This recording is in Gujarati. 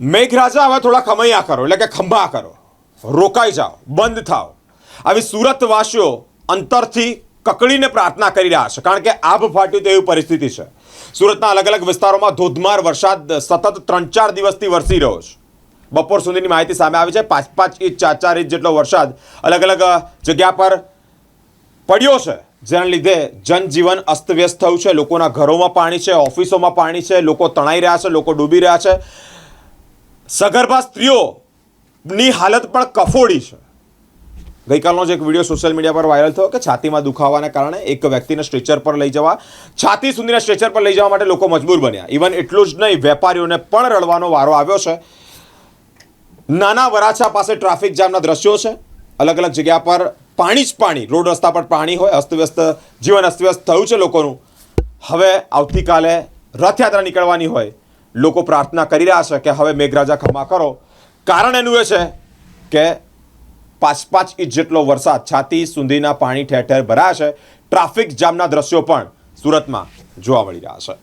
મેઘરાજા હવે થોડા ખમૈયા કરો, એટલે કે ખંભા કરો, રોકાઈ જાઓ, બંધ થાઓ. આવી સુરતવાસીઓ અંતરથી કકડીને પ્રાર્થના કરી રહ્યા છે, કારણ કે આભ ફાટ્યું તેવી પરિસ્થિતિ છે. સુરતના અલગ અલગ વિસ્તારોમાં ધોધમાર વરસાદ સતત 3-4 દિવસથી વરસી રહ્યો છે. બપોર સુધીની માહિતી સામે આવી છે. 5-5 ઇંચ 4-4 ઇંચ જેટલો વરસાદ અલગ અલગ જગ્યા પર પડ્યો છે, જેના લીધે જનજીવન અસ્તવ્યસ્ત થયું છે. લોકોના ઘરોમાં પાણી છે, ઓફિસોમાં પાણી છે, લોકો તણાઈ રહ્યા છે, લોકો ડૂબી રહ્યા છે. સગર્ભા સ્ત્રીઓની હાલત પણ કફોડી છે. ગઈકાલનો જ એક વિડીયો સોશિયલ મીડિયા પર વાયરલ થયો કે છાતીમાં દુખાવાના કારણે એક વ્યક્તિને સ્ટ્રેચર પર લઈ જવા, છાતી સુધીના સ્ટ્રેચર પર લઈ જવા માટે લોકો મજબૂર બન્યા. ઇવન એટલું જ નહીં, વેપારીઓને પણ રડવાનો વારો આવ્યો છે. નાના વરાછા પાસે ટ્રાફિક જામના દ્રશ્યો છે. અલગ અલગ જગ્યા પર પાણી જ પાણી, રોડ રસ્તા પર પાણી હોય, અસ્તવ્યસ્ત જીવન અસ્તવ્યસ્ત થયું છે લોકોનું. હવે આવતીકાલે રથયાત્રા નીકળવાની હોય, લોકો પ્રાર્થના કરી રહ્યા છે કે હવે મેઘરાજા ખમા કરો. કારણ એનું એ છે કે 5-5 ઇંચ જેટલો વરસાદ, છાતી સુધીના પાણી ઠેર ઠેર ભરાયા છે. ટ્રાફિક જામના દ્રશ્યો પણ સુરતમાં જોવા મળી રહ્યા છે.